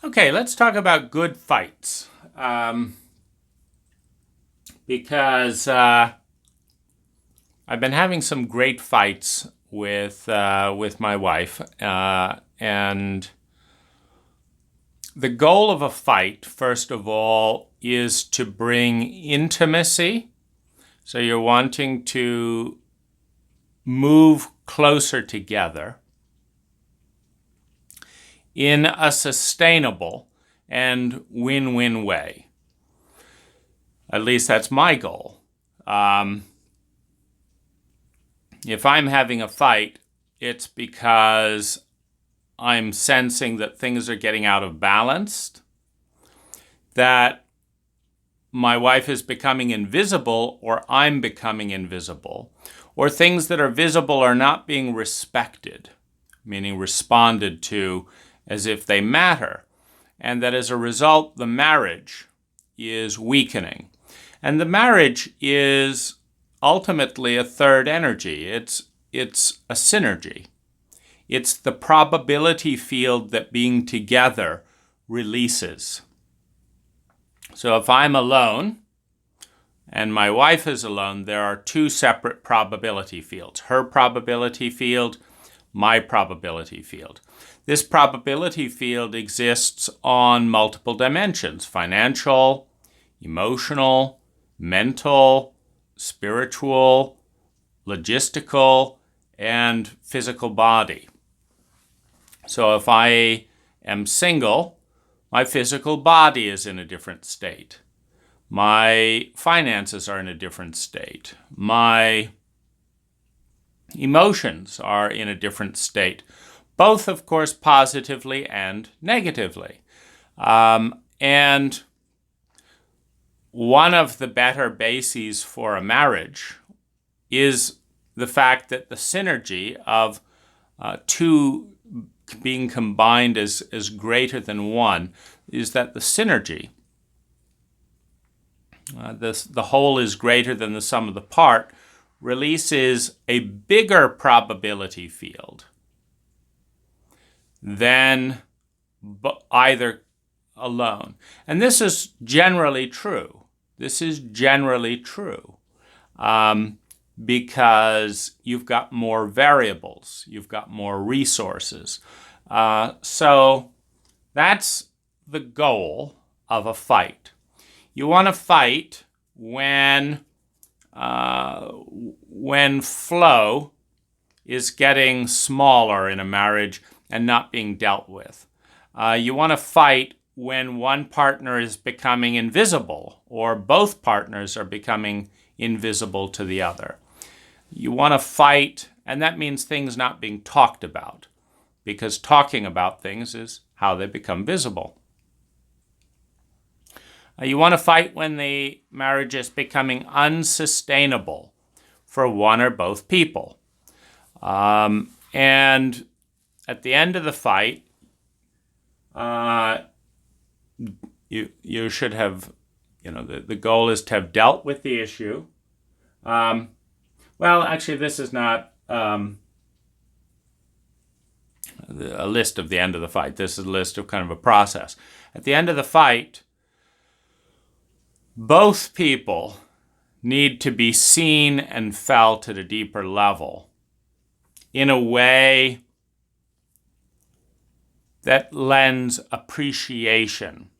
Okay, let's talk about good fights. Because I've been having some great fights with my wife, and the goal of a fight, first of all, is to bring intimacy. So you're wanting to move closer together in a sustainable and win-win way. At least that's my goal. If I'm having a fight, it's because I'm sensing that things are getting out of balance, that my wife is becoming invisible or I'm becoming invisible, or things that are visible are not being respected, meaning responded to as if they matter, and that as a result the marriage is weakening. And the marriage is ultimately a third energy. It's a synergy. It's the probability field that being together releases. So if I'm alone and my wife is alone, there are two separate probability fields. Her probability field, my probability field. This probability field exists on multiple dimensions: financial, emotional, mental, spiritual, logistical, and physical body. So if I am single, my physical body is in a different state. My finances are in a different state. My emotions are in a different state, both, of course, positively and negatively. And one of the better bases for a marriage is the fact that the synergy of two being combined as greater than one is that the synergy, the whole is greater than the sum of the part, releases a bigger probability field than either alone. And this is generally true. This is generally true because you've got more variables, you've got more resources. So that's the goal of a fight. You want to fight when flow is getting smaller in a marriage and not being dealt with. You want to fight when one partner is becoming invisible or both partners are becoming invisible to the other. You want to fight, and that means things not being talked about, because talking about things is how they become visible. You want to fight when the marriage is becoming unsustainable for one or both people. And at the end of the fight, you should have, the goal is to have dealt with the issue. Well, actually, this is not a list of the end of the fight. This is a list of kind of a process. At the end of the fight, both people need to be seen and felt at a deeper level in a way that lends appreciation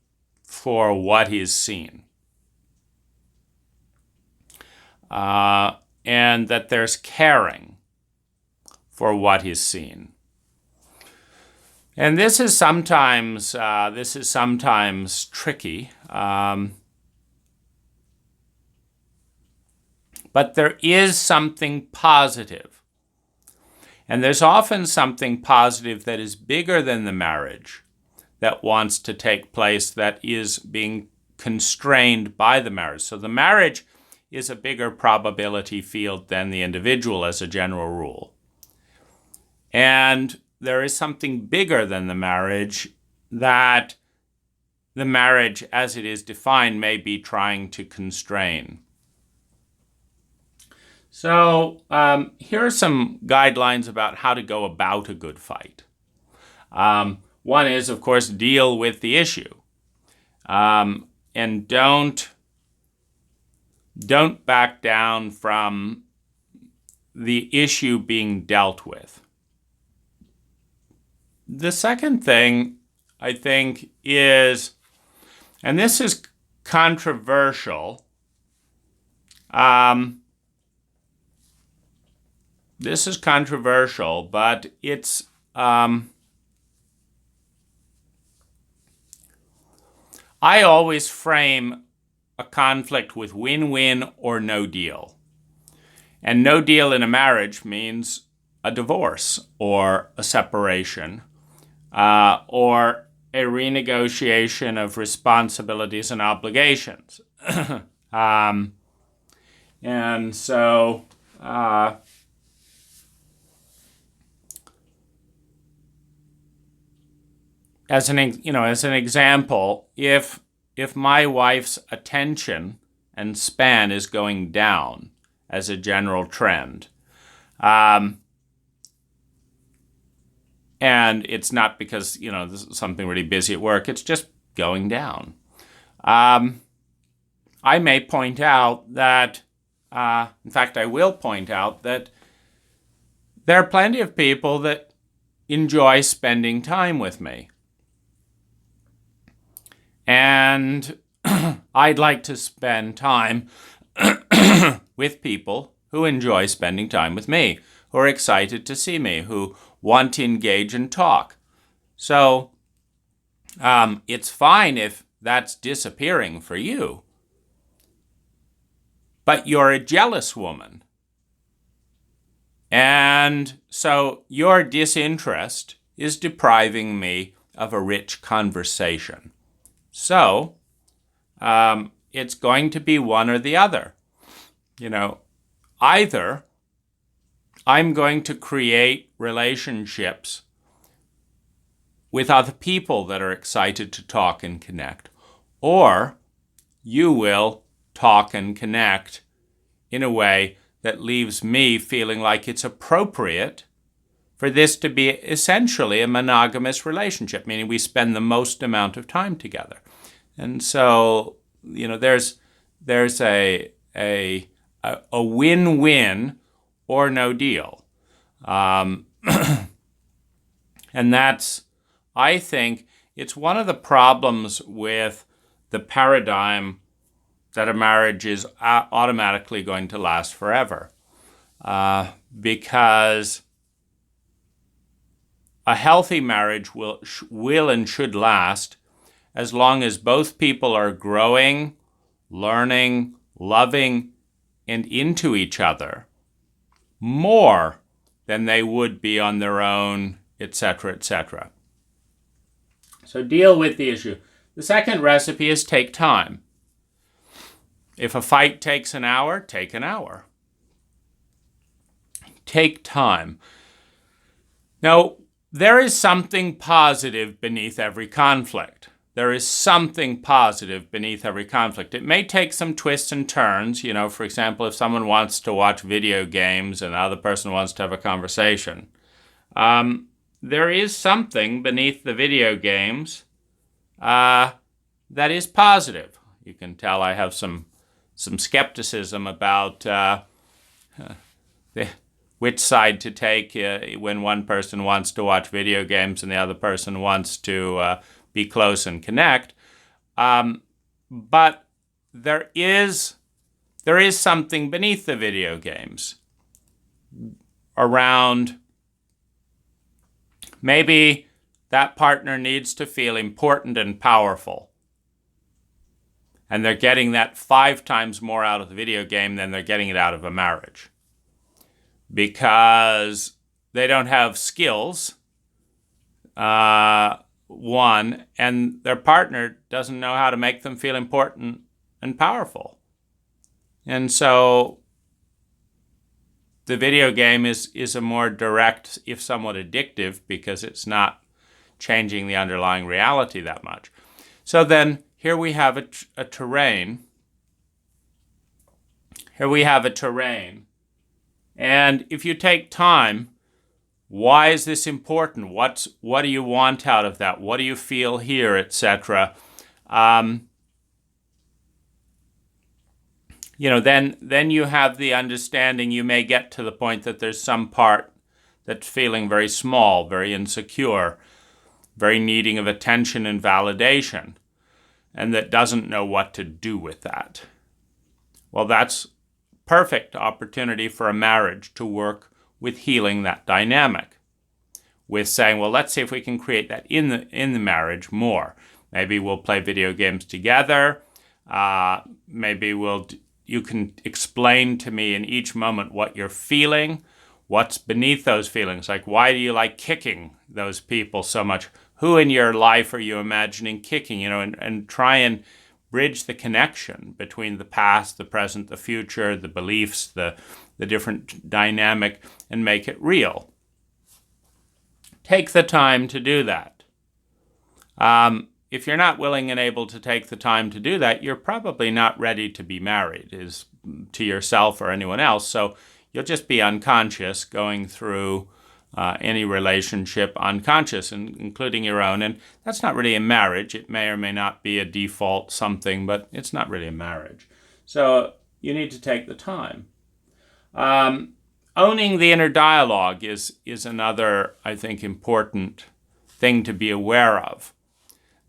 for what is seen. And that there's caring for what is seen. And this is sometimes tricky. But there is something positive. And there's often something positive that is bigger than the marriage that wants to take place, that is being constrained by the marriage. So the marriage is a bigger probability field than the individual as a general rule. And there is something bigger than the marriage that the marriage as it is defined may be trying to constrain. So here are some guidelines about how to go about a good fight. One is, of course, deal with the issue. And don't back down from the issue being dealt with. The second thing, I think, is, and this is controversial, but it's I always frame a conflict with win-win or no deal. And no deal in a marriage means a divorce or a separation or a renegotiation of responsibilities and obligations. And so as an example, if my wife's attention and span is going down as a general trend, and it's not because this is something really busy at work, it's just going down. I may point out that, in fact, I will point out that there are plenty of people that enjoy spending time with me. And I'd like to spend time with people who enjoy spending time with me, who are excited to see me, who want to engage and talk. So it's fine if that's disappearing for you. But you're a jealous woman. And so your disinterest is depriving me of a rich conversation. So it's going to be one or the other. Either I'm going to create relationships with other people that are excited to talk and connect, or you will talk and connect in a way that leaves me feeling like it's appropriate for this to be essentially a monogamous relationship, meaning we spend the most amount of time together. And so, there's a win-win or no deal. And that's, I think, it's one of the problems with the paradigm that a marriage is automatically going to last forever. Because a healthy marriage will and should last as long as both people are growing, learning, loving, and into each other more than they would be on their own, etc., etc. So deal with the issue. The second recipe is take time. If a fight takes an hour, take an hour. Take time. Now, there is something positive beneath every conflict. There is something positive beneath every conflict. It may take some twists and turns. For example, if someone wants to watch video games and the other person wants to have a conversation. There is something beneath the video games that is positive. You can tell I have some skepticism about which side to take when one person wants to watch video games and the other person wants to be close and connect. But there is something beneath the video games around maybe that partner needs to feel important and powerful. And they're getting that 5 times more out of the video game than they're getting it out of a marriage. Because they don't have skills, one, and their partner doesn't know how to make them feel important and powerful. And so the video game is a more direct, if somewhat addictive, because it's not changing the underlying reality that much. So then here we have a terrain. Here we have a terrain And if you take time, why is this important? What do you want out of that? What do you feel here, etc.? Then you have the understanding. You may get to the point that there's some part that's feeling very small, very insecure, very needing of attention and validation, and that doesn't know what to do with that. Well, that's perfect opportunity for a marriage to work with healing that dynamic, with saying, well, let's see if we can create that in the marriage more. Maybe we'll play video games together. Maybe you can explain to me in each moment what you're feeling, what's beneath those feelings. Like, why do you like kicking those people so much? Who in your life are you imagining kicking? And try and bridge the connection between the past, the present, the future, the beliefs, the different dynamic, and make it real. Take the time to do that. If you're not willing and able to take the time to do that, you're probably not ready to be married, is to yourself or anyone else. So you'll just be unconscious going through any relationship unconscious, including your own. And that's not really a marriage. It may or may not be a default something, but it's not really a marriage. So you need to take the time. Owning the inner dialogue is another, I think, important thing to be aware of.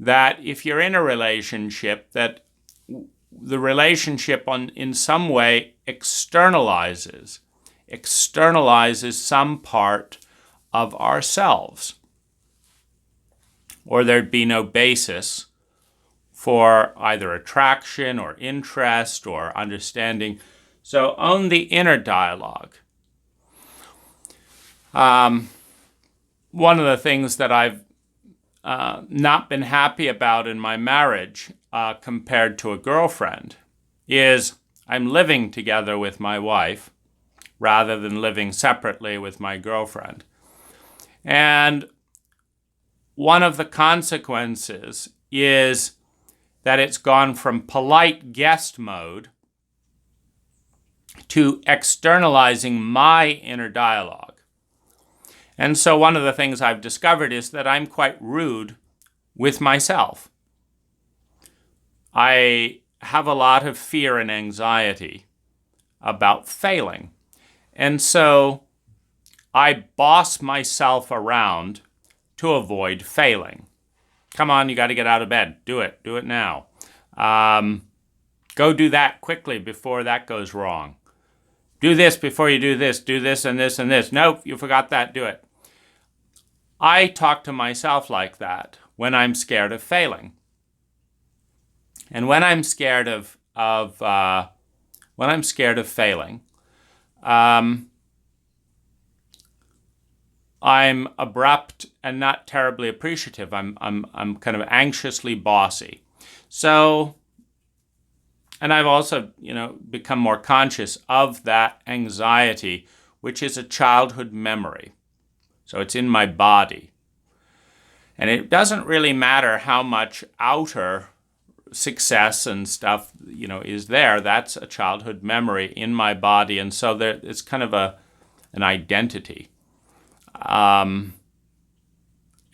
That if you're in a relationship, that the relationship in some way externalizes some part of ourselves, or there'd be no basis for either attraction or interest or understanding. So own the inner dialogue. One of the things that I've not been happy about in my marriage compared to a girlfriend is I'm living together with my wife rather than living separately with my girlfriend. And one of the consequences is that it's gone from polite guest mode to externalizing my inner dialogue. And so one of the things I've discovered is that I'm quite rude with myself. I have a lot of fear and anxiety about failing. And so I boss myself around to avoid failing. Come on, you got to get out of bed. Do it. Do it now. Go do that quickly before that goes wrong. Do this before you do this. Do this and this and this. Nope, you forgot that. Do it. I talk to myself like that when I'm scared of failing. And when I'm scared of failing, I'm abrupt and not terribly appreciative. I'm kind of anxiously bossy. So, and I've also, become more conscious of that anxiety, which is a childhood memory. So it's in my body. And it doesn't really matter how much outer success and stuff, is there. That's a childhood memory in my body. And so it's kind of an identity. And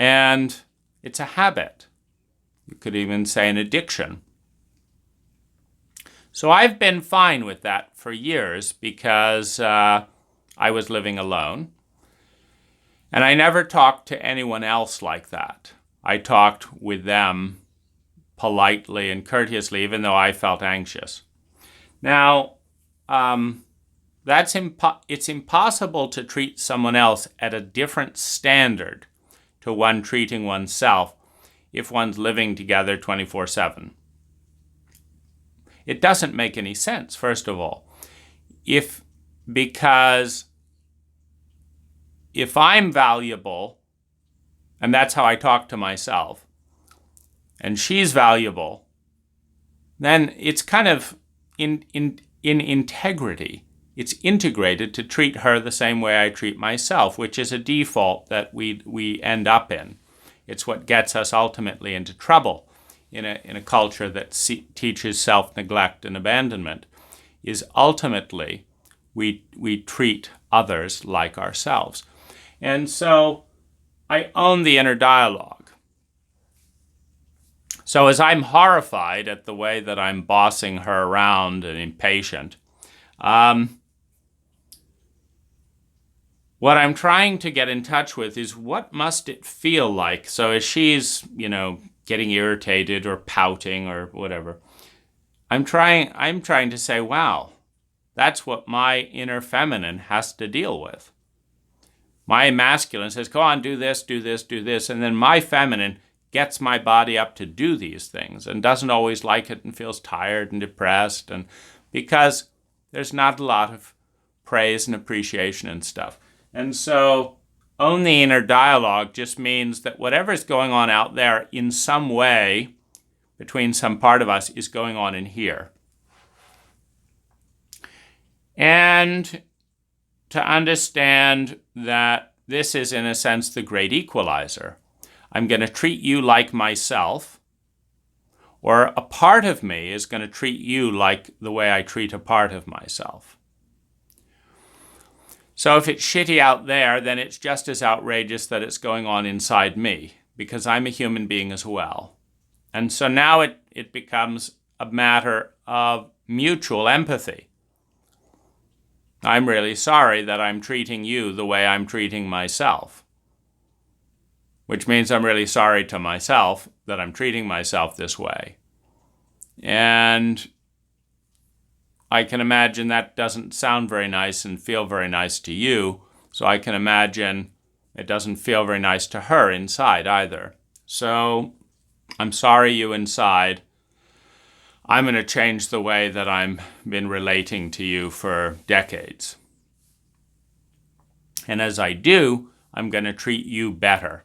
it's a habit. You could even say an addiction. So I've been fine with that for years because I was living alone. And I never talked to anyone else like that. I talked with them politely and courteously, even though I felt anxious. Now, it's impossible to treat someone else at a different standard to one treating oneself if one's living together 24/7. It doesn't make any sense, first of all. Because if I'm valuable, and that's how I talk to myself, and she's valuable, then it's kind of in integrity. It's integrated to treat her the same way I treat myself, which is a default that we end up in. It's what gets us ultimately into trouble in a culture that teaches self-neglect and abandonment, is ultimately we treat others like ourselves. And so I own the inner dialogue. So as I'm horrified at the way that I'm bossing her around and impatient, what I'm trying to get in touch with is what must it feel like? So as she's, getting irritated or pouting or whatever, I'm trying to say, wow, that's what my inner feminine has to deal with. My masculine says, go on, do this, do this, do this. And then my feminine gets my body up to do these things and doesn't always like it and feels tired and depressed, and because there's not a lot of praise and appreciation and stuff. And so own the inner dialogue just means that whatever's going on out there in some way between some part of us is going on in here. And to understand that this is, in a sense, the great equalizer. I'm going to treat you like myself, or a part of me is going to treat you like the way I treat a part of myself. So if it's shitty out there, then it's just as outrageous that it's going on inside me, because I'm a human being as well. And so now it becomes a matter of mutual empathy. I'm really sorry that I'm treating you the way I'm treating myself, which means I'm really sorry to myself that I'm treating myself this way. And I can imagine that doesn't sound very nice and feel very nice to you, so I can imagine it doesn't feel very nice to her inside either. So I'm sorry you inside. I'm going to change the way that I've been relating to you for decades. And as I do, I'm going to treat you better.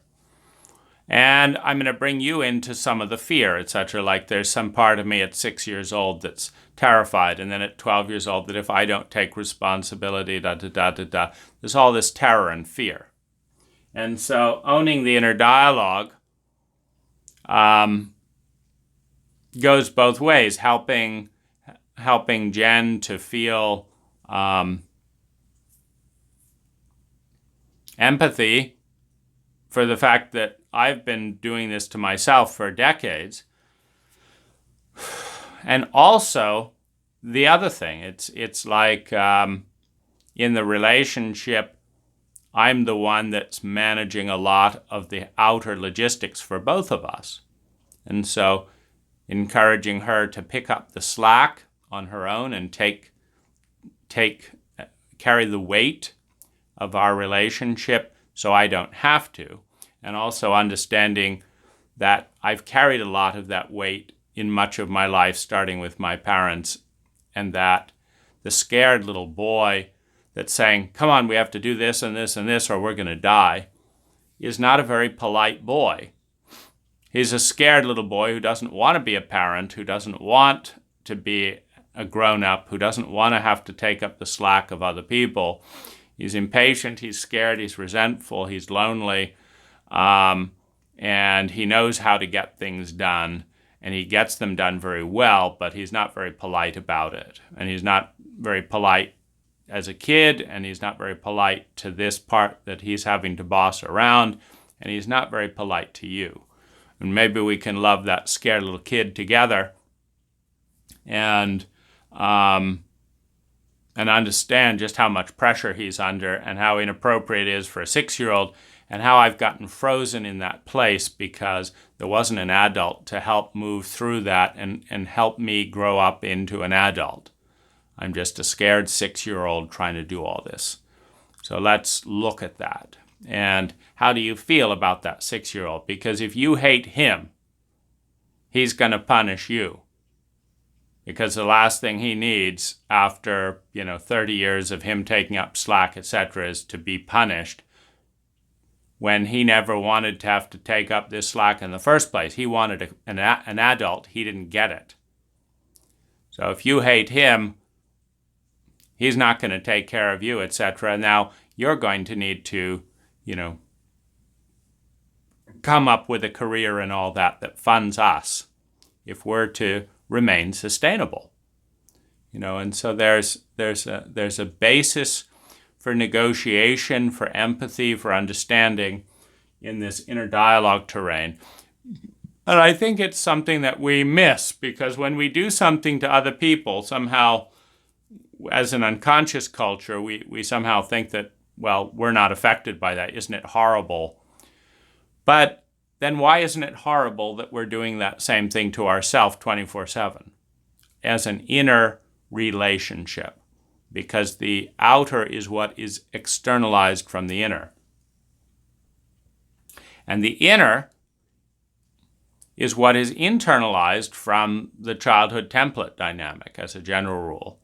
And I'm going to bring you into some of the fear, etc. Like there's some part of me at 6 years old that's terrified, and then at 12 years old that if I don't take responsibility, there's all this terror and fear. And so owning the inner dialogue goes both ways, helping Jen to feel empathy for the fact that I've been doing this to myself for decades. And also, the other thing, it's like in the relationship, I'm the one that's managing a lot of the outer logistics for both of us. And so encouraging her to pick up the slack on her own and carry the weight of our relationship so I don't have to. And also understanding that I've carried a lot of that weight in much of my life, starting with my parents, and that the scared little boy that's saying, come on, we have to do this and this and this or we're going to die, is not a very polite boy. He's a scared little boy who doesn't want to be a parent, who doesn't want to be a grown-up, who doesn't want to have to take up the slack of other people. He's impatient, he's scared, he's resentful, he's lonely, and he knows how to get things done, and he gets them done very well, but he's not very polite about it. And he's not very polite as a kid, and he's not very polite to this part that he's having to boss around, and he's not very polite to you. And maybe we can love that scared little kid together and understand just how much pressure he's under and how inappropriate it is for a 6-year-old, and how I've gotten frozen in that place because there wasn't an adult to help move through that and help me grow up into an adult. I'm just a scared 6-year-old trying to do all this. So let's look at that. And how do you feel about that 6-year-old? Because if you hate him, he's going to punish you. Because the last thing he needs after, 30 years of him taking up slack, etc., is to be punished when he never wanted to have to take up this slack in the first place. He wanted an adult. He didn't get it. So if you hate him, he's not going to take care of you, etc. Now, you're going to need to come up with a career and all that funds us if we're to remain sustainable. And so there's a basis for negotiation, for empathy, for understanding in this inner dialogue terrain. And I think it's something that we miss, because when we do something to other people, somehow, as an unconscious culture, we somehow think that, well, we're not affected by that. Isn't it horrible? But then why isn't it horrible that we're doing that same thing to ourselves 24/7 as an inner relationship? Because the outer is what is externalized from the inner. And the inner is what is internalized from the childhood template dynamic, as a general rule.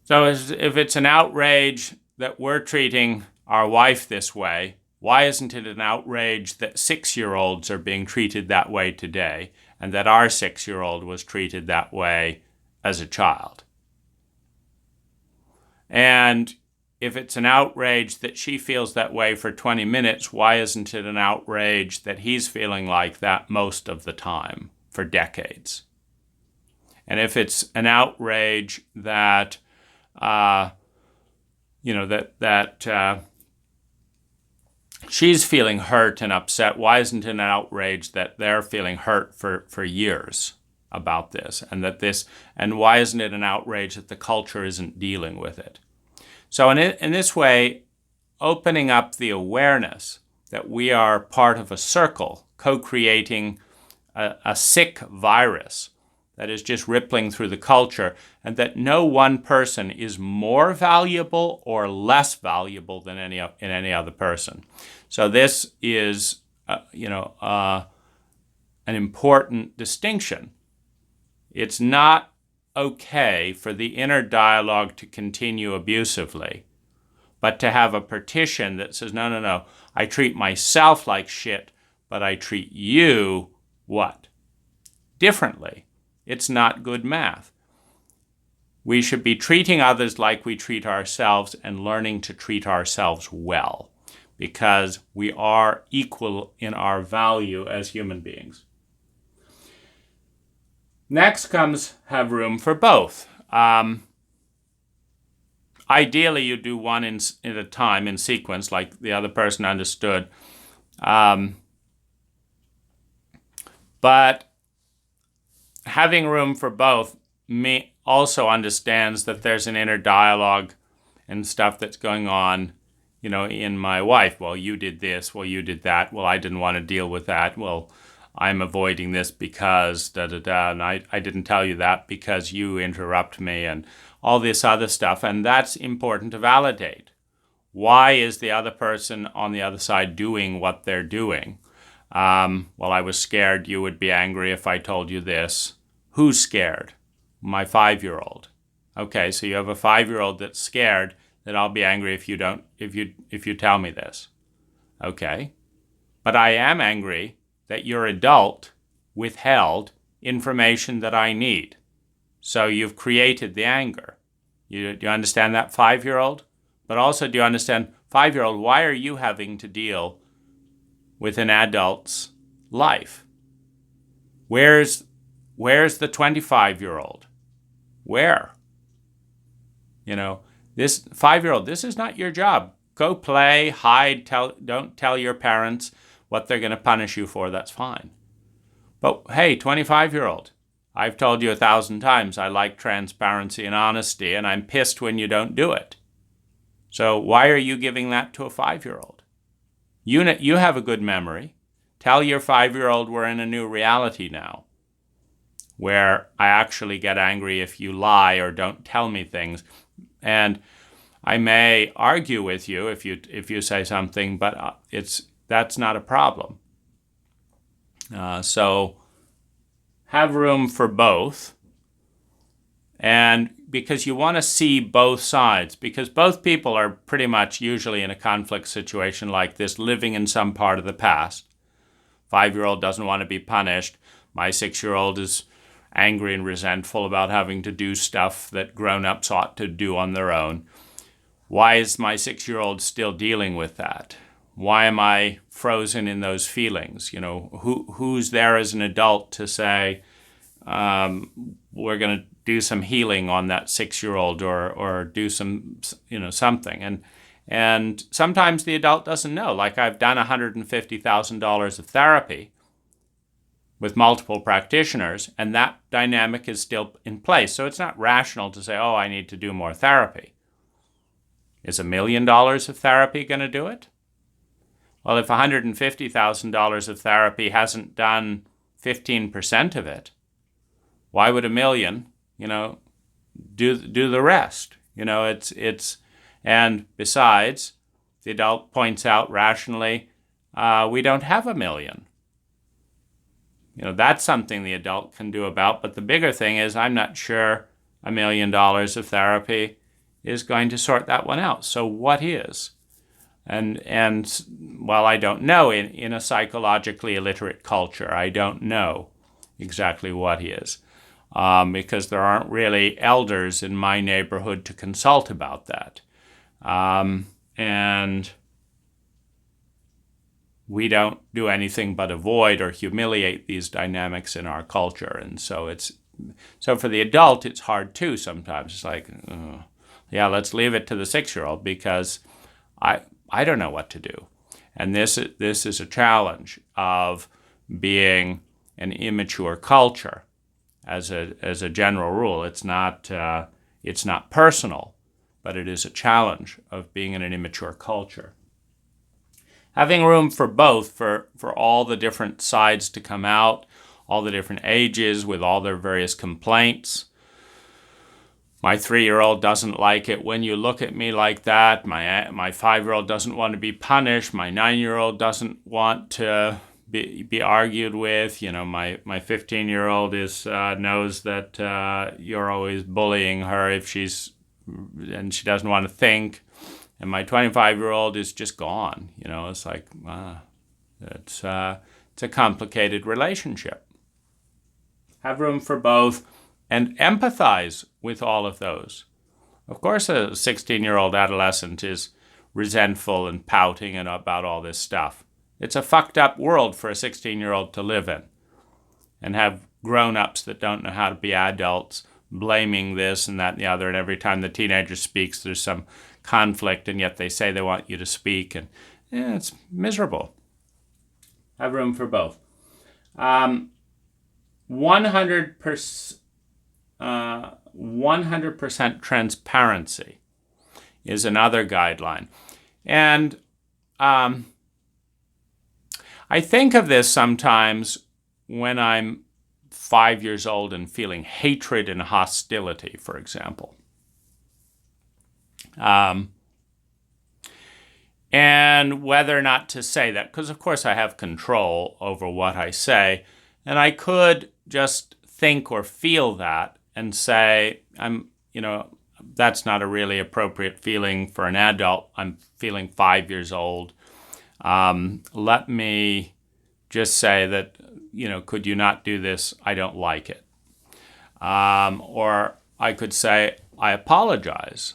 So if it's an outrage that we're treating our wife this way, why isn't it an outrage that 6-year-olds are being treated that way today, and that our 6-year-old was treated that way as a child? And if it's an outrage that she feels that way for 20 minutes, why isn't it an outrage that he's feeling like that most of the time for decades? And if it's an outrage that, she's feeling hurt and upset, why isn't it an outrage that they're feeling hurt for years about this? And why isn't it an outrage that the culture isn't dealing with it? So in this way, opening up the awareness that we are part of a circle, co-creating a sick virus that is just rippling through the culture, and that no one person is more valuable or less valuable than any other person. So this is, an important distinction. It's not okay for the inner dialogue to continue abusively, but to have a partition that says, no, I treat myself like shit, but I treat you, what? Differently. It's not good math. We should be treating others like we treat ourselves, and learning to treat ourselves well, because we are equal in our value as human beings. Next comes have room for both. Ideally, you do one at a time in sequence, like the other person understood. But having room for both also understands that there's an inner dialogue and stuff that's going on, in my wife. Well, you did this. Well, you did that. Well, I didn't want to deal with that. Well, I'm avoiding this because da-da-da, and I didn't tell you that because you interrupt me, and all this other stuff. And that's important to validate. Why is the other person on the other side doing what they're doing? Well, I was scared you would be angry if I told you this. Who's scared? My 5-year-old. Okay, so you have a 5-year-old that's scared that I'll be angry if you tell me this. Okay. But I am angry that your adult withheld information that I need. So you've created the anger. Do you understand that, 5-year-old? But also, do you understand, 5-year-old, why are you having to deal with an adult's life? Where's the 25-year-old? Where? This 5-year-old, this is not your job. Go play, hide, don't tell your parents what they're going to punish you for. That's fine. But hey, 25-year-old, I've told you 1,000 times I like transparency and honesty, and I'm pissed when you don't do it. So why are you giving that to a 5-year-old? You have a good memory. Tell your 5-year-old we're in a new reality now, where I actually get angry if you lie or don't tell me things. And I may argue with you if you say something, but that's not a problem. So have room for both. And because you want to see both sides, because both people are pretty much usually in a conflict situation like this, living in some part of the past. 5-year-old doesn't want to be punished. My 6-year-old is angry and resentful about having to do stuff that grown-ups ought to do on their own. Why is my 6-year-old still dealing with that? Why am I frozen in those feelings? Who's there as an adult to say, we're going to do some healing on that 6-year-old or do some, something. And sometimes the adult doesn't know. Like I've done $150,000 of therapy with multiple practitioners, and that dynamic is still in place. So it's not rational to say, oh, I need to do more therapy. Is $1 million of therapy going to do it? Well, if $150,000 of therapy hasn't done 15% of it, why would $1 million, do the rest? And besides, the adult points out rationally, we don't have $1 million. That's something the adult can do about. But the bigger thing is, I'm not sure $1 million of therapy is going to sort that one out. So what is? And while I don't know, in a psychologically illiterate culture, I don't know exactly what is. Because there aren't really elders in my neighborhood to consult about that. And we don't do anything but avoid or humiliate these dynamics in our culture. And so for the adult, it's hard too sometimes. It's like, let's leave it to the 6-year-old because I don't know what to do. And this is a challenge of being an immature culture. As a general rule, it's not personal, but it is a challenge of being in an immature culture. Having room for both, for all the different sides to come out, all the different ages with all their various complaints. My 3-year-old doesn't like it when you look at me like that. My 5-year-old doesn't want to be punished. My 9-year-old doesn't want to be argued with. My 15-year-old knows that you're always bullying her and she doesn't want to think. And my 25-year-old is just gone. It's like, it's a complicated relationship. Have room for both and empathize with all of those. Of course, a 16-year-old adolescent is resentful and pouting and about all this stuff. It's a fucked up world for a 16-year-old to live in and have grown-ups that don't know how to be adults blaming this and that and the other, and every time the teenager speaks there's some conflict, and yet they say they want you to speak, and it's miserable. Have room for both. 100% transparency is another guideline. And I think of this sometimes when I'm 5 years old and feeling hatred and hostility, for example. And whether or not to say that, because of course I have control over what I say, and I could just think or feel that and say, that's not a really appropriate feeling for an adult. I'm feeling 5 years old. Let me just say that, could you not do this? I don't like it. Or I could say, I apologize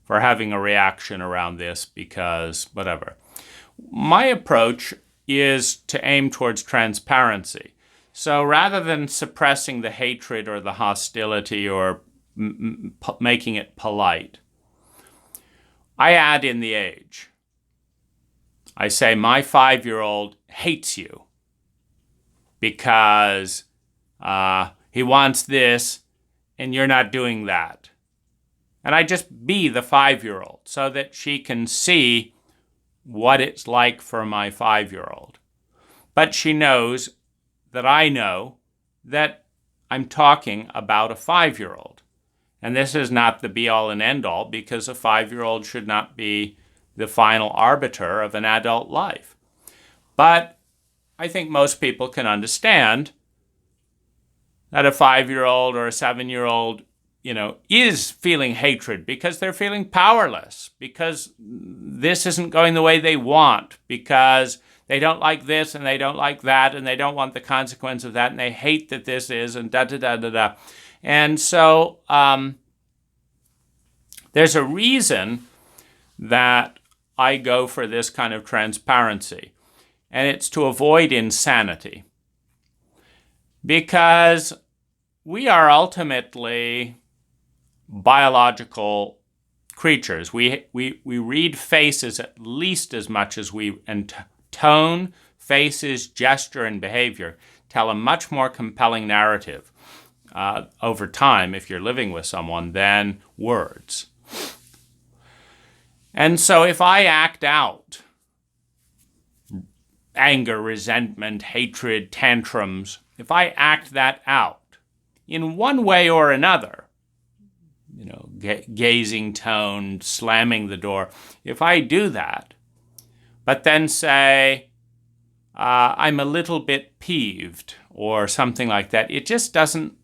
for having a reaction around this because whatever. My approach is to aim towards transparency. So rather than suppressing the hatred or the hostility or making it polite, I add in the age. I say, my 5-year-old hates you because he wants this and you're not doing that. And I just be the 5-year-old so that she can see what it's like for my 5-year-old. But she knows that I know that I'm talking about a 5-year-old. And this is not the be-all and end-all, because a 5-year-old should not be the final arbiter of an adult life. But I think most people can understand that a 5-year-old or a 7-year-old, is feeling hatred because they're feeling powerless, because this isn't going the way they want, because they don't like this and they don't like that and they don't want the consequence of that and they hate that this is and da-da-da-da-da. And so there's a reason that I go for this kind of transparency, and it's to avoid insanity. Because we are ultimately biological creatures. We read faces at least as much as and tone, faces, gesture, and behavior tell a much more compelling narrative over time, if you're living with someone, than words. And so if I act out anger, resentment, hatred, tantrums, if I act that out in one way or another, gazing tone, slamming the door, if I do that, but then say, I'm a little bit peeved or something like that, it just doesn't,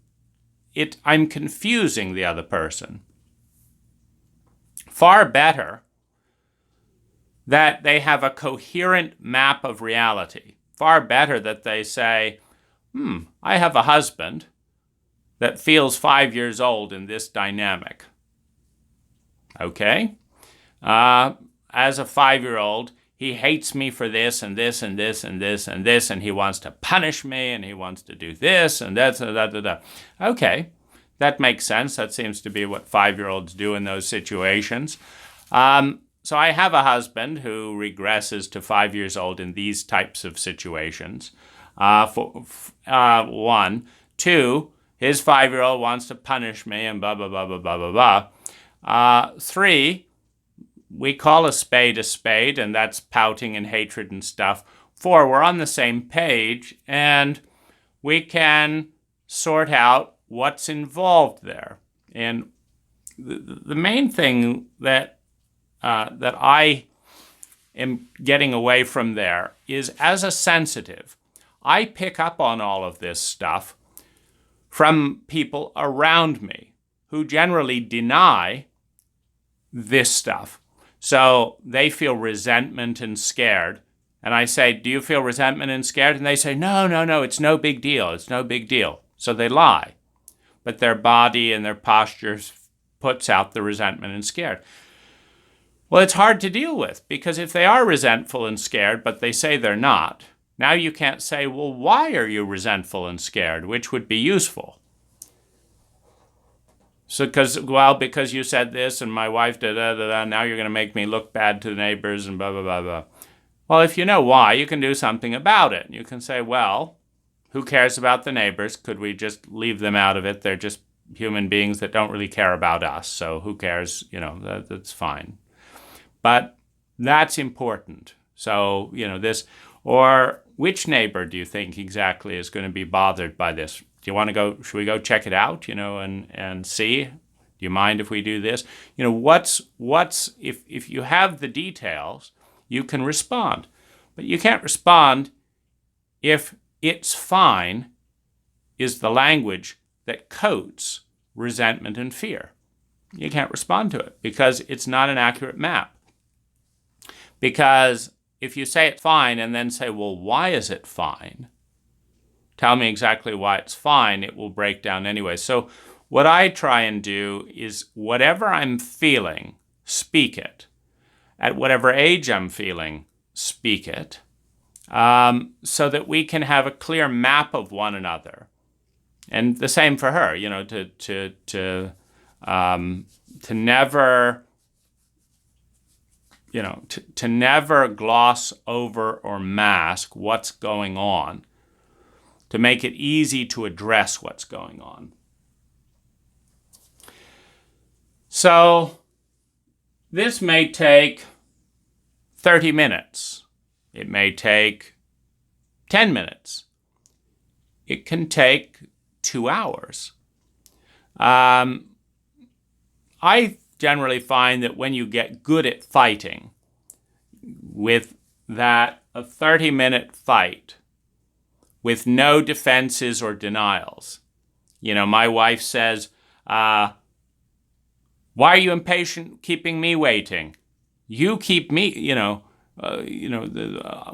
I'm confusing the other person. Far better that they have a coherent map of reality. Far better that they say, I have a husband that feels 5 years old in this dynamic. Okay? As a 5-year-old, he hates me for this and this and this and this and this, and he wants to punish me, and he wants to do this and that. Okay, that makes sense. That seems to be what 5-year-olds do in those situations. So I have a husband who regresses to 5 years old in these types of situations. One. Two, his 5-year-old wants to punish me and blah, blah, blah, blah, blah, blah, blah. Three, we call a spade, and that's pouting and hatred and stuff. Four, we're on the same page, and we can sort out what's involved there. And the main thing that I am getting away from there is, as a sensitive, I pick up on all of this stuff from people around me who generally deny this stuff. So they feel resentment and scared. And I say, do you feel resentment and scared? And they say, no, it's no big deal. It's no big deal. So they lie. But their body and their posture puts out the resentment and scared. Well, it's hard to deal with, because if they are resentful and scared, but they say they're not, now you can't say, well, why are you resentful and scared, which would be useful. So, because you said this and my wife da-da-da-da, now you're going to make me look bad to the neighbors and blah, blah, blah, blah. Well, if you know why, you can do something about it. You can say, well, who cares about the neighbors? Could we just leave them out of it? They're just human beings that don't really care about us. So who cares? That's fine. But that's important. So, this, or which neighbor do you think exactly is going to be bothered by this? Do you want to go, should we go check it out, and see? Do you mind if we do this? If you have the details, you can respond. But you can't respond if "it's fine" is the language that coats resentment and fear. You can't respond to it because it's not an accurate map. Because if you say it's fine and then say, well, why is it fine? Tell me exactly why it's fine, it will break down anyway. So what I try and do is, whatever I'm feeling, speak it. At whatever age I'm feeling, speak it. So that we can have a clear map of one another. And the same for her, to never... to never gloss over or mask what's going on, to make it easy to address what's going on. So this may take 30 minutes. It may take 10 minutes. It can take 2 hours. I generally find that when you get good at fighting, with that, a 30-minute fight with no defenses or denials. My wife says, why are you impatient keeping me waiting? You keep me,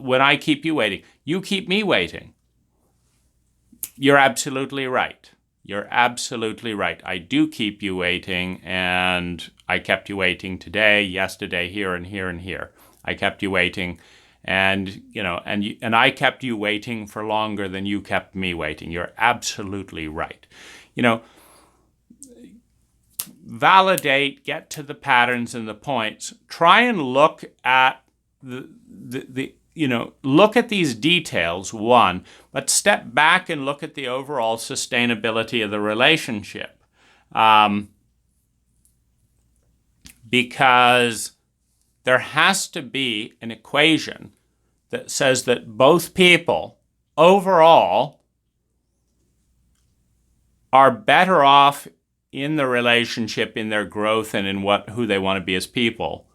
when I keep you waiting, you keep me waiting. You're absolutely right. You're absolutely right. I do keep you waiting, and I kept you waiting today, yesterday, here and here and here. I kept you waiting, and I kept you waiting for longer than you kept me waiting. You're absolutely right. validate, get to the patterns and the points. Try and look at look at these details, one, but step back and look at the overall sustainability of the relationship. Because there has to be an equation that says that both people overall are better off in the relationship, in their growth, and in who they want to be as people,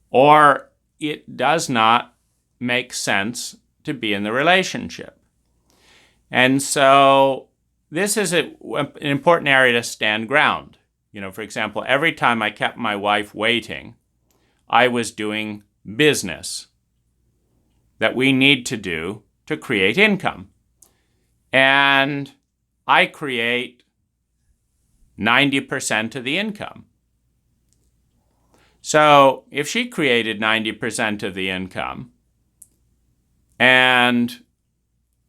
or it does not make sense to be in the relationship. And so this is an important area to stand ground. For example, every time I kept my wife waiting, I was doing business that we need to do to create income. And I create 90% of the income. So if she created 90% of the income and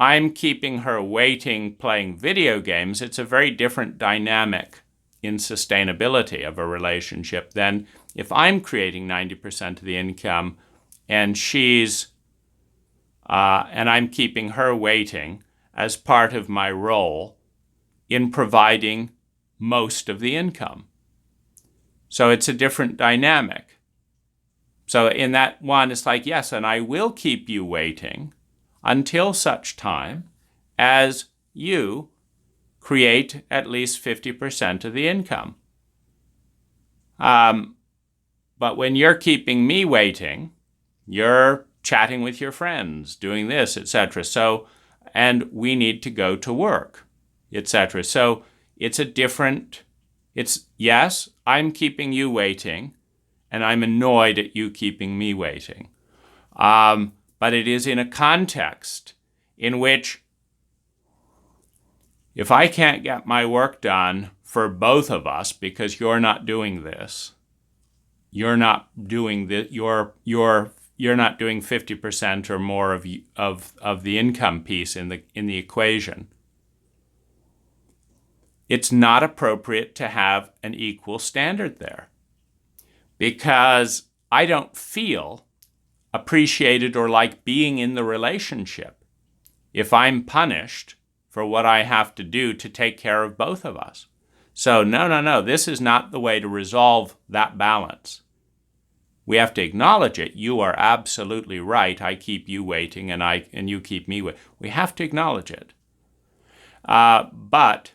I'm keeping her waiting playing video games, it's a very different dynamic in sustainability of a relationship than if I'm creating 90% of the income and and I'm keeping her waiting as part of my role in providing most of the income. So it's a different dynamic. So in that one, it's like, yes, and I will keep you waiting until such time as you create at least 50% of the income. But when you're keeping me waiting, you're chatting with your friends, doing this, etc. So, and we need to go to work, etc. So yes, I'm keeping you waiting, and I'm annoyed at you keeping me waiting. But it is in a context in which if I can't get my work done for both of us because you're not doing this, you're not doing 50% or more of the income piece in the equation, it's not appropriate to have an equal standard there, because I don't feel appreciated or like being in the relationship if I'm punished for what I have to do to take care of both of us. So no, this is not the way to resolve that balance. We have to acknowledge it. You are absolutely right. I keep you waiting and you keep me waiting. We have to acknowledge it. But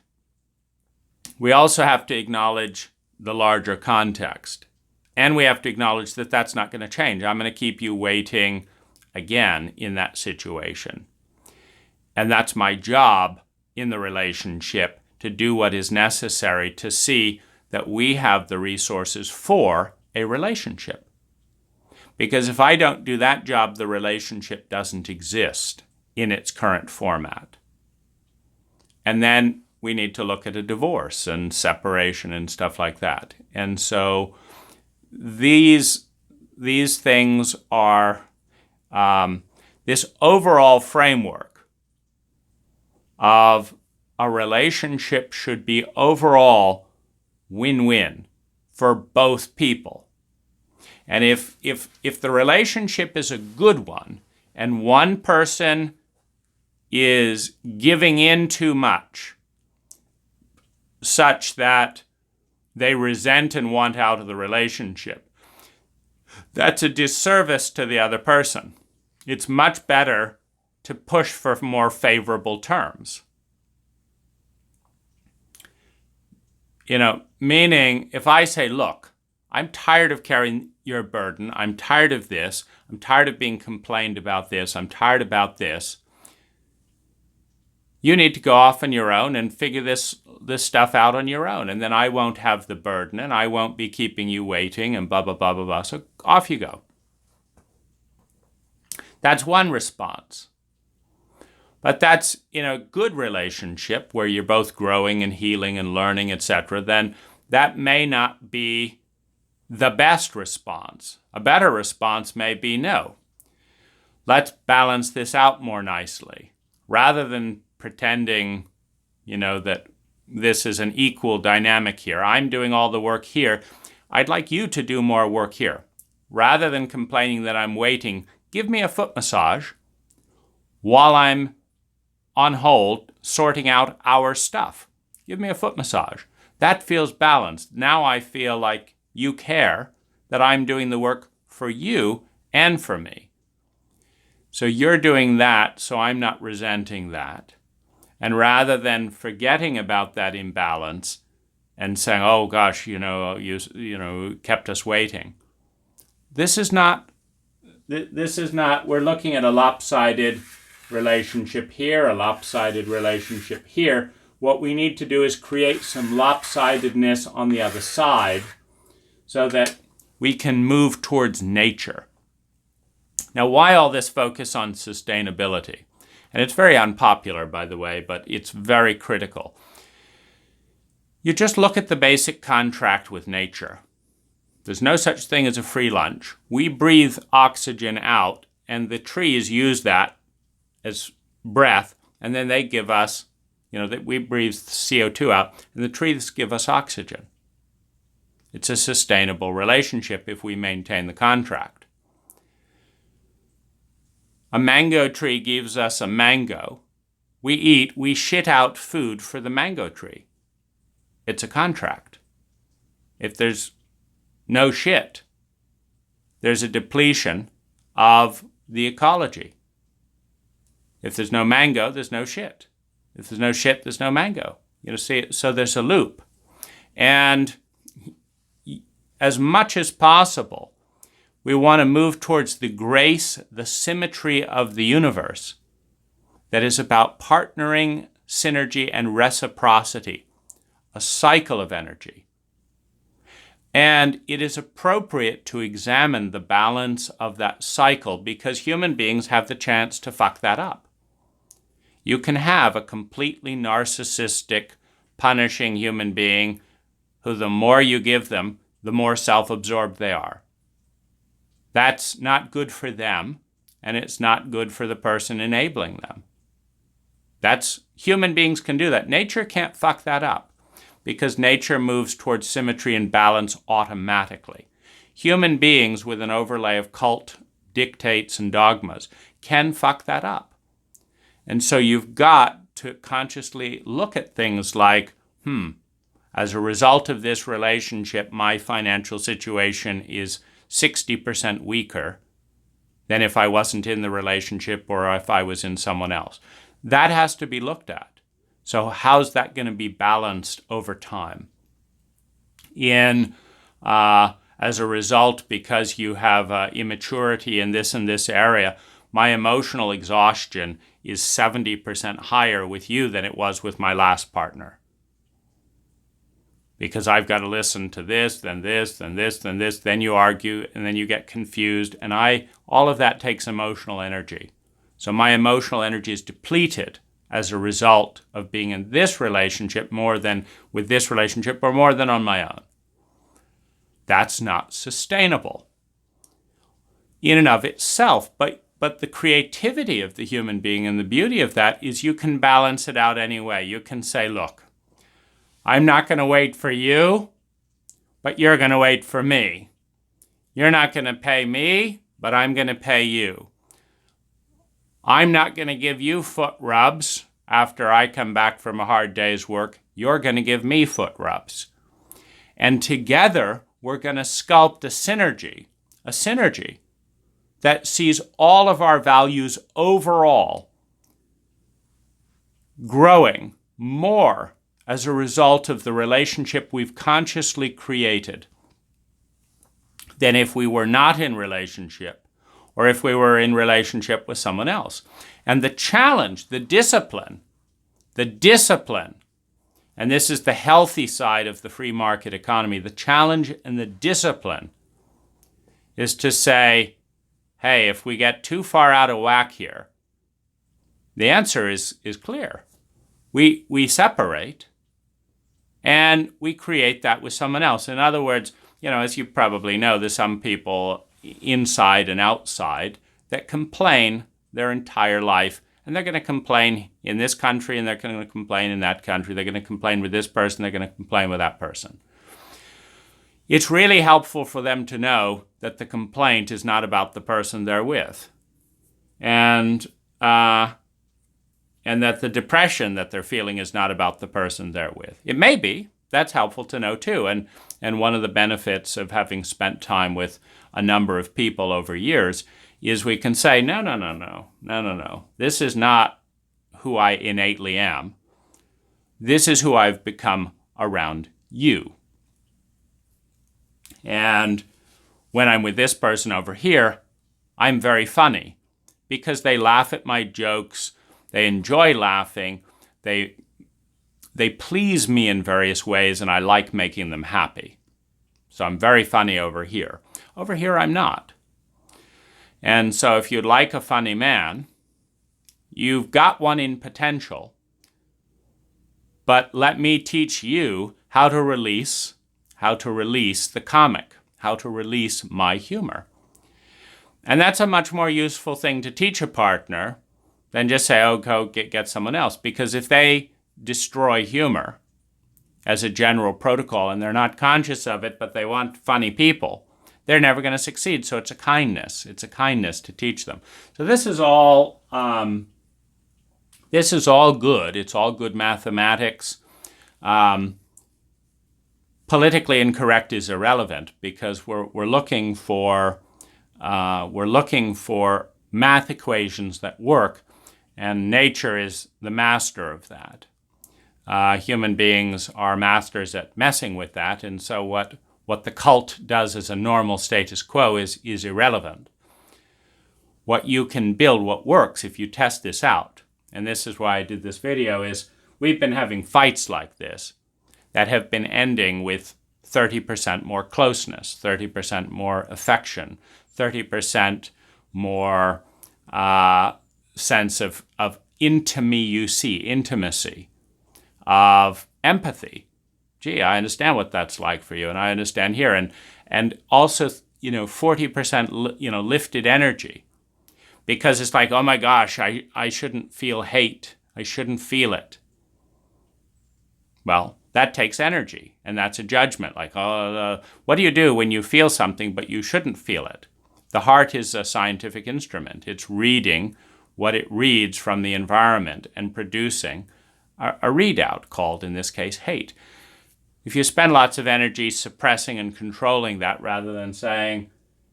we also have to acknowledge the larger context. And we have to acknowledge that that's not going to change. I'm going to keep you waiting again in that situation. And that's my job in the relationship, to do what is necessary to see that we have the resources for a relationship. Because if I don't do that job, the relationship doesn't exist in its current format. And then we need to look at a divorce and separation and stuff like that. And so these things are this overall framework of a relationship should be overall win-win for both people. And if the relationship is a good one and one person is giving in too much, such that they resent and want out of the relationship, that's a disservice to the other person. It's much better to push for more favorable terms. Meaning if I say, look, I'm tired of carrying your burden. I'm tired of this. I'm tired of being complained about this. I'm tired about this. You need to go off on your own and figure this stuff out on your own. And then I won't have the burden and I won't be keeping you waiting and blah, blah, blah, blah, blah. So off you go. That's one response. But that's in a good relationship where you're both growing and healing and learning, etc. Then that may not be the best response. A better response may be, no, let's balance this out more nicely. Rather than pretending, that this is an equal dynamic here. I'm doing all the work here. I'd like you to do more work here. Rather than complaining that I'm waiting, give me a foot massage while I'm on hold sorting out our stuff. Give me a foot massage. That feels balanced. Now I feel like you care that I'm doing the work for you and for me. So you're doing that, so I'm not resenting that. And rather than forgetting about that imbalance and saying, oh gosh, you kept us waiting. This is not, we're looking at a lopsided relationship here, a lopsided relationship here. What we need to do is create some lopsidedness on the other side so that we can move towards nature. Now, why all this focus on sustainability? And it's very unpopular, by the way, but it's very critical. You just look at the basic contract with nature. There's no such thing as a free lunch. We breathe oxygen out, and the trees use that as breath, and then they give us, that we breathe CO2 out, and the trees give us oxygen. It's a sustainable relationship if we maintain the contract. A mango tree gives us a mango. We eat, we shit out food for the mango tree. It's a contract. If there's no shit, there's a depletion of the ecology. If there's no mango, there's no shit. If there's no shit, there's no mango. So there's a loop. And as much as possible, we want to move towards the grace, the symmetry of the universe that is about partnering, synergy, and reciprocity, a cycle of energy. And it is appropriate to examine the balance of that cycle because human beings have the chance to fuck that up. You can have a completely narcissistic, punishing human being who the more you give them, the more self-absorbed they are. That's not good for them, and it's not good for the person enabling them. Human beings can do that. Nature can't fuck that up because nature moves towards symmetry and balance automatically. Human beings with an overlay of cult dictates and dogmas can fuck that up. And so you've got to consciously look at things like, as a result of this relationship, my financial situation is 60% weaker than if I wasn't in the relationship or if I was in someone else. That has to be looked at. So how's that going to be balanced over time? As a result, because you have immaturity in this and this area, my emotional exhaustion is 70% higher with you than it was with my last partner. Because I've got to listen to this, then this, then this, then this, then you argue, and then you get confused, and all of that takes emotional energy. So my emotional energy is depleted as a result of being in this relationship more than with this relationship or more than on my own. That's not sustainable in and of itself, but the creativity of the human being and the beauty of that is you can balance it out anyway. You can say, look, I'm not going to wait for you, but you're going to wait for me. You're not going to pay me, but I'm going to pay you. I'm not going to give you foot rubs after I come back from a hard day's work. You're going to give me foot rubs. And together, we're going to sculpt a synergy that sees all of our values overall growing more as a result of the relationship we've consciously created than if we were not in relationship or if we were in relationship with someone else. And the challenge, the discipline, and this is the healthy side of the free market economy, the challenge and the discipline is to say, hey, if we get too far out of whack here, the answer is clear. We separate and we create that with someone else. In other words, as you probably know, there's some people inside and outside that complain their entire life and they're going to complain in this country, and they're going to complain in that country. They're going to complain with this person, they're going to complain with that person. It's really helpful for them to know that the complaint is not about the person they're with. And that the depression that they're feeling is not about the person they're with. It may be. That's helpful to know too. And one of the benefits of having spent time with a number of people over years is we can say, no. This is not who I innately am. This is who I've become around you. And when I'm with this person over here, I'm very funny because they laugh at my jokes. They enjoy laughing. They please me in various ways, and I like making them happy. So I'm very funny over here. Over here, I'm not. And so if you'd like a funny man, you've got one in potential. But let me teach you how to release the comic, how to release my humor. And that's a much more useful thing to teach a partner than just say, oh, go get someone else. Because if they destroy humor as a general protocol and they're not conscious of it, but they want funny people, they're never going to succeed. So it's a kindness. It's a kindness to teach them. So this is all good. It's all good mathematics. Politically incorrect is irrelevant because we're looking for math equations that work, and nature is the master of that. Human beings are masters at messing with that, and so what the cult does as a normal status quo is irrelevant. What you can build, what works if you test this out, and this is why I did this video, is we've been having fights like this that have been ending with 30% more closeness, 30% more affection, 30% more sense of intimacy, of empathy. Gee, I understand what that's like for you, and I understand here. And also, 40%, lifted energy. Because it's like, oh my gosh, I shouldn't feel hate. I shouldn't feel it. Well, that takes energy, and that's a judgment. Like, what do you do when you feel something but you shouldn't feel it? The heart is a scientific instrument. It's reading what it reads from the environment and producing a readout called, in this case, hate. If you spend lots of energy suppressing and controlling that rather than saying,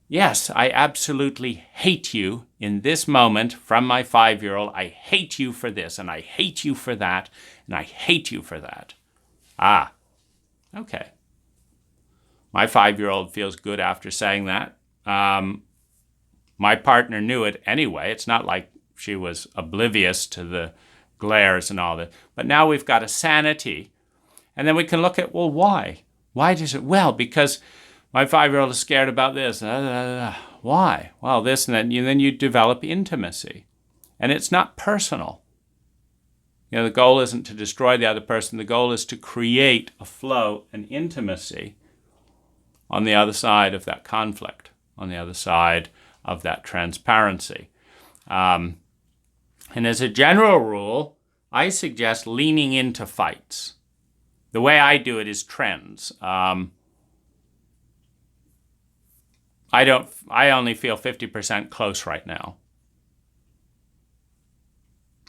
yes, I absolutely hate you in this moment from my 5-year-old. I hate you for this, and I hate you for that, and I hate you for that. Okay. My 5-year-old feels good after saying that. My partner knew it anyway. It's not like she was oblivious to the glares and all that. But now we've got a sanity. And then we can look at, well, why? Why does it? Well, because my 5-year-old is scared about this. Why? Well, this and that. Then you develop intimacy. And it's not personal. The goal isn't to destroy the other person. The goal is to create a flow and intimacy on the other side of that conflict, on the other side of that transparency. And as a general rule, I suggest leaning into fights. The way I do it is trends. I only feel 50% close right now.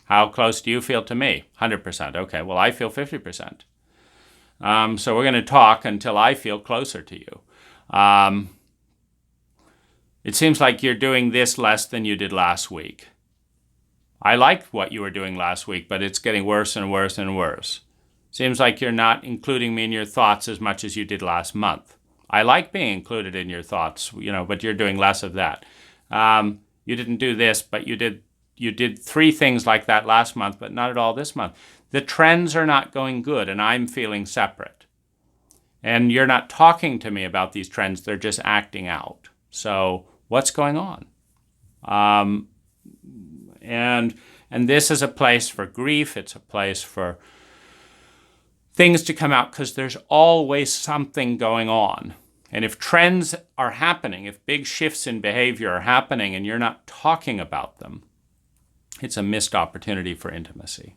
How close do you feel to me? 100%. Okay, well, I feel 50%. So we're going to talk until I feel closer to you. It seems like you're doing this less than you did last week. I liked what you were doing last week, but it's getting worse and worse and worse. Seems like you're not including me in your thoughts as much as you did last month. I like being included in your thoughts, but you're doing less of that. You didn't do this, but you did 3 things like that last month, but not at all this month. The trends are not going good, and I'm feeling separate. And you're not talking to me about these trends. They're just acting out. So what's going on? And this is a place for grief. It's a place for things to come out because there's always something going on. And if trends are happening, if big shifts in behavior are happening and you're not talking about them, it's a missed opportunity for intimacy.